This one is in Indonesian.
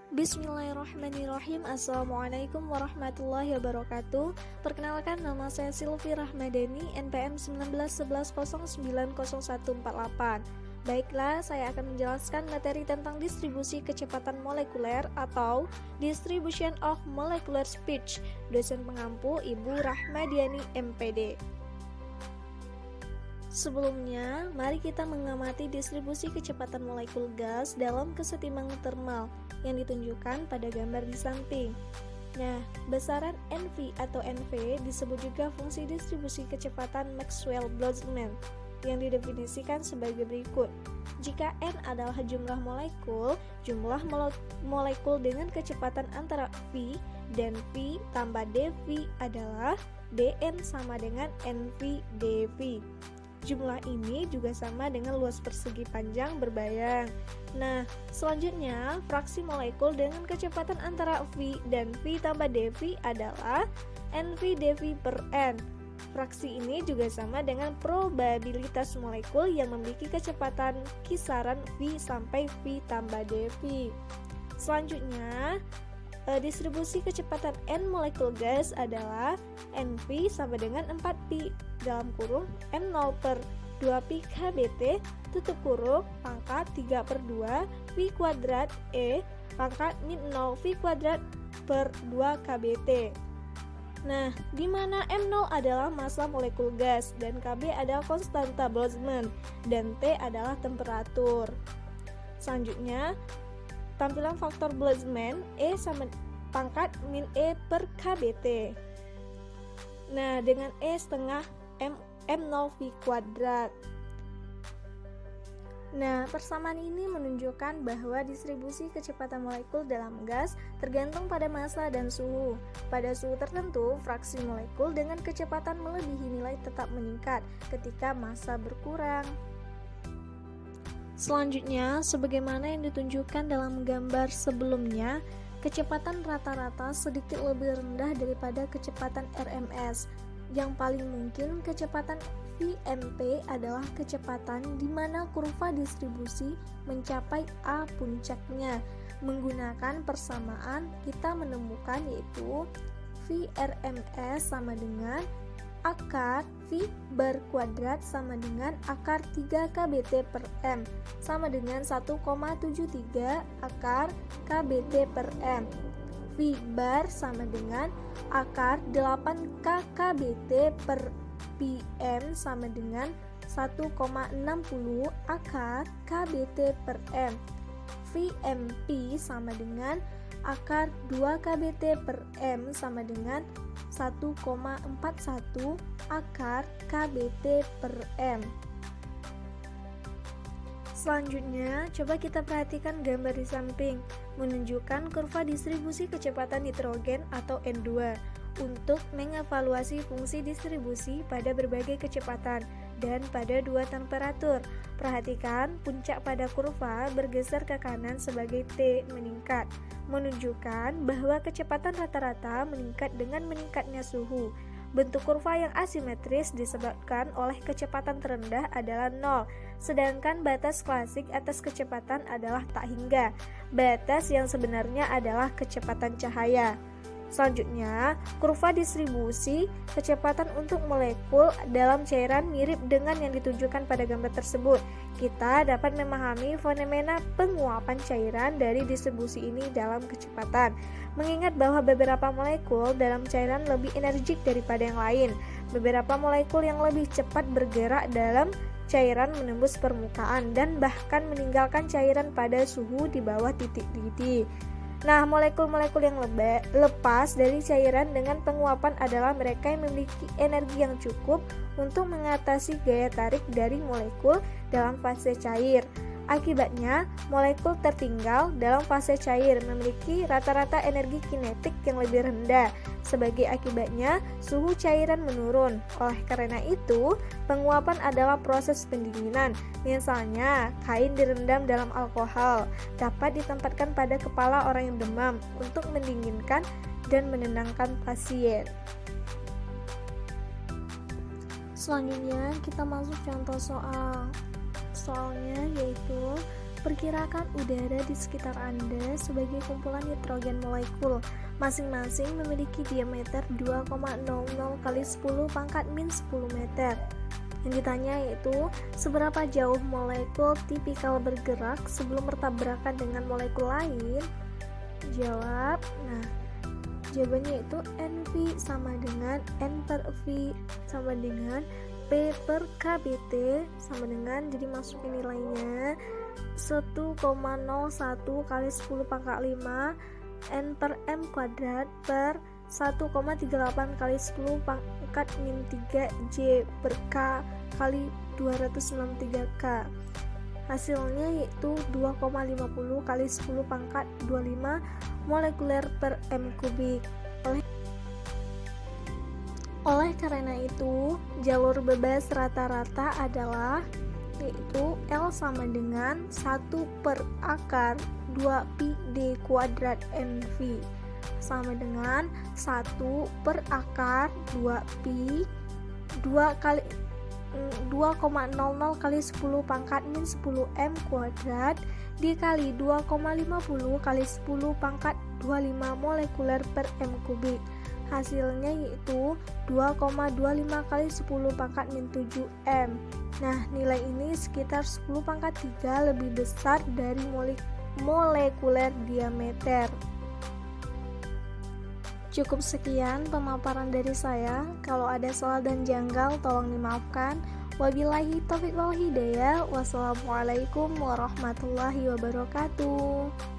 Bismillahirrahmanirrahim. Assalamualaikum warahmatullahi wabarakatuh. Perkenalkan, nama saya Silvi Rahmadani, NPM 1911090148. Baiklah, saya akan menjelaskan materi tentang distribusi kecepatan molekuler atau Distribution of Molecular Speed. Dosen pengampu Ibu Rahmadiani, MPD. Sebelumnya, mari kita mengamati distribusi kecepatan molekul gas dalam kesetimbangan termal yang ditunjukkan pada gambar di samping. Nah, besaran NV atau NV disebut juga fungsi distribusi kecepatan Maxwell-Boltzmann yang didefinisikan sebagai berikut. Jika N adalah jumlah molekul dengan kecepatan antara V dan V tambah dV adalah dN sama dengan NV dV. Jumlah ini juga sama dengan luas persegi panjang berbayang. Nah, selanjutnya fraksi molekul dengan kecepatan antara V dan V tambah dV adalah NV dV per N. Fraksi ini juga sama dengan probabilitas molekul yang memiliki kecepatan kisaran V sampai V tambah dV. Selanjutnya, distribusi kecepatan N molekul gas adalah NV sama dengan 4pi dalam kurung M0 per 2pi KBT tutup kurung pangkat 3 per 2 V kuadrat E pangkat min 0 V kuadrat per 2 KBT. Nah, di mana M0 adalah massa molekul gas dan Kb adalah konstanta Boltzmann dan T adalah temperatur. Selanjutnya, tampilan faktor Boltzmann E sama pangkat min E per KBT. Nah, dengan E setengah M0 V kuadrat. Nah, persamaan ini menunjukkan bahwa distribusi kecepatan molekul dalam gas tergantung pada massa dan suhu. Pada suhu tertentu, fraksi molekul dengan kecepatan melebihi nilai tetap meningkat ketika massa berkurang. Selanjutnya, sebagaimana yang ditunjukkan dalam gambar sebelumnya, kecepatan rata-rata sedikit lebih rendah daripada kecepatan RMS. Yang paling mungkin kecepatan VMP adalah kecepatan di mana kurva distribusi mencapai A puncaknya. Menggunakan persamaan, kita menemukan yaitu VRMS sama dengan akar V bar kuadrat sama dengan akar 3 KBT per M sama dengan 1,73 akar KBT per M. V bar sama dengan akar 8 KKBT per PM sama dengan 1,60 akar KBT per M. VMP sama dengan akar 2 KBT per M sama dengan 1,41 akar KBT per M. Selanjutnya, coba kita perhatikan gambar di samping menunjukkan kurva distribusi kecepatan nitrogen atau N2 untuk mengevaluasi fungsi distribusi pada berbagai kecepatan dan pada dua temperatur. Perhatikan puncak pada kurva bergeser ke kanan sebagai T meningkat, menunjukkan bahwa kecepatan rata-rata meningkat dengan meningkatnya suhu. Bentuk kurva yang asimetris disebabkan oleh kecepatan terendah adalah 0, sedangkan batas klasik atas kecepatan adalah tak hingga. Batas yang sebenarnya adalah kecepatan cahaya. Selanjutnya, kurva distribusi kecepatan untuk molekul dalam cairan mirip dengan yang ditunjukkan pada gambar tersebut. Kita dapat memahami fenomena penguapan cairan dari distribusi ini dalam kecepatan, mengingat bahwa beberapa molekul dalam cairan lebih energik daripada yang lain. Beberapa molekul yang lebih cepat bergerak dalam cairan menembus permukaan dan bahkan meninggalkan cairan pada suhu di bawah titik didih. Nah, molekul-molekul yang lepas dari cairan dengan penguapan adalah mereka yang memiliki energi yang cukup untuk mengatasi gaya tarik dari molekul dalam fase cair. Akibatnya, molekul tertinggal dalam fase cair memiliki rata-rata energi kinetik yang lebih rendah. Sebagai akibatnya, suhu cairan menurun. Oleh karena itu, penguapan adalah proses pendinginan. Misalnya, kain direndam dalam alkohol dapat ditempatkan pada kepala orang yang demam untuk mendinginkan dan menenangkan pasien. Selanjutnya, kita masuk contoh soalnya, yaitu Perkirakan udara di sekitar Anda sebagai kumpulan nitrogen molekul, masing-masing memiliki diameter 2,00 kali 10 pangkat min 10 meter. Yang ditanya yaitu, seberapa jauh molekul tipikal bergerak sebelum bertabrakan dengan molekul lain? Jawab, jawabannya itu NV sama dengan N per V sama dengan P per KBT sama dengan, jadi masukin nilainya 1,01 kali 10 pangkat 5 N per M kuadrat per 1,38 kali 10 pangkat min 3 J per K kali 293K. Hasilnya yaitu 2,50 kali 10 pangkat 25 molekuler per M kubik. Oleh karena itu, jalur bebas rata-rata adalah yaitu L sama dengan 1 per akar 2 pi D kuadrat NV sama dengan 1 per akar 2 pi 2,00 kali 10 pangkat min 10 M kuadrat dikali 2,50 kali 10 pangkat 25 molekuler per M kubik. Hasilnya yaitu 2,25 kali 10 pangkat min 7 M. Nah, nilai ini sekitar 10 pangkat 3 lebih besar dari molekuler diameter. Cukup sekian pemaparan dari saya. Kalau ada salah dan janggal tolong dimaafkan. Wabillahi taufiq wal hidayah. Wassalamualaikum warahmatullahi wabarakatuh.